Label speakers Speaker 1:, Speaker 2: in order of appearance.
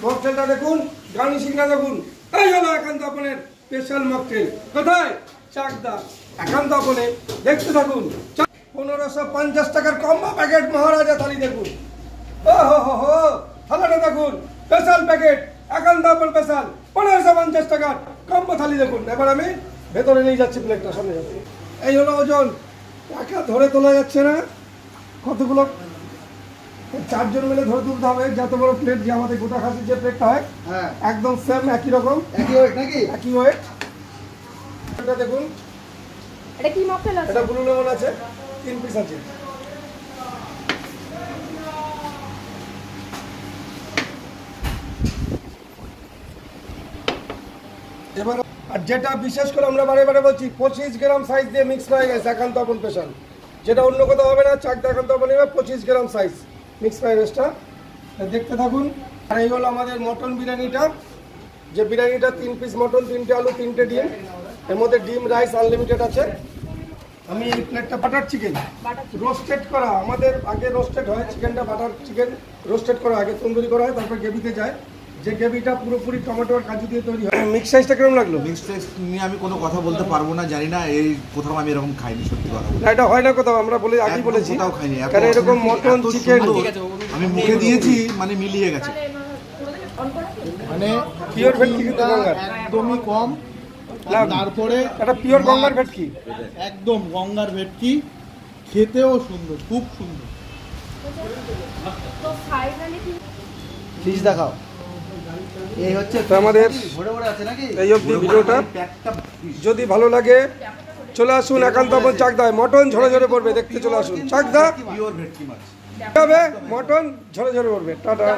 Speaker 1: মকটেলটা দেখুন, গার্নিশিংটা দেখুন। এই হলো একান্ত আপনের স্পেশাল মকটেল। কোথায়? চাকদা একান্ত আপনে। দেখতে থাকুন। 1550 টাকার কম্বো প্যাকেট মহারাজা থালি দেখুন। ও হো হো, থালাটা দেখুন, স্পেশাল প্যাকেট একান্ত আপন স্পেশাল 1550 টাকার কম্বো থালি দেখুন। এবার আমি ভেতরে নিয়ে যাচ্ছি প্লেটটা, সামনে যাচ্ছি। এই হলো ওজন, একা ধরে তোলা যাচ্ছে না। কতগুলো? 4 জন মিলে ধরে তুলতে হবে। যত বড় প্লেট যে আমাদের গোটা খাসির যে প্লেটটা হয়, হ্যাঁ একদম সেম একই রকম, একই ওয়েট নাকি? একই ওয়েট। এটা দেখুন,
Speaker 2: এটা কি মকটেল আছে?
Speaker 1: এটা ব্লু লেমন আছে, 3 পিস আছে। এবার আর যেটা বিশেষ করে আমরা বারে বারে বলছি, 25 গ্রাম সাইজ দিয়ে মিক্স ফ্রাইড রাইস একান্ত আপন স্পেশাল, যেটা অন্য কোথাও হবে না। চাকদা একান্ত আপন নেবে 25 গ্রাম সাইজ মিক্স ফ্রাইড রাইসটা। দেখতে থাকুন। আর এই হলো আমাদের মটন বিরিয়ানিটা, যে বিরিয়ানিটা 3 পিস মটন, 3টে আলু, 3টে ডিম, এর মধ্যে ডিম রাইস আনলিমিটেড আছে। আমি এই প্লেটটা বাটার চিকেন রোস্টেড করা, আমাদের আগে রোস্টেড হয় চিকেনটা, বাটার চিকেন রোস্টেড করা, আগে তন্দুরি করা হয়, তারপর গ্রেভিতে যায়। যে গ্রেভিটা পুরোপুরি টমেটো আর কাজু দিয়ে তৈরি হয়। মিক্স সাইজটা কেমন লাগলো?
Speaker 3: মিক্স সাইজ নিয়ে আমি কোনো কথা বলতে পারবো না, জানি না, এই কোথাও আমি এরকম খাইনি, সত্যি কথা বলতে।
Speaker 1: এটা হয় না কোথাও, আমরা বলে আগেই বলেছি,
Speaker 3: কোথাও খাইনি।
Speaker 1: কারণ এরকম মটন চিকেন
Speaker 3: আমি মুখে দিয়েছি, মানে মিলিয়ে গেছে।
Speaker 4: মানে
Speaker 1: পিওর ভেটকি কিন্তু গঙ্গার
Speaker 4: একদমই কম। তারপরে
Speaker 1: এটা পিওর গঙ্গার ভেটকি,
Speaker 4: একদম গঙ্গার ভেটকি, খেতেও সুন্দর, খুব সুন্দর।
Speaker 2: তো ফাইনালি
Speaker 4: প্লিজ দেখাও। এই হচ্ছে
Speaker 1: আমাদের
Speaker 4: ভরে ভরে আছে নাকি?
Speaker 1: এই অবধি ভিডিওটা যদি ভালো লাগে চলে আসুন একান্ত আপন চাকদায়। মটন ঝরে ঝরে পড়বে, দেখতে চলে আসুন চাকদা।
Speaker 3: পিওর ভেটকি মাছ
Speaker 1: মটন ঝরে ঝরে পড়বে। টাটা।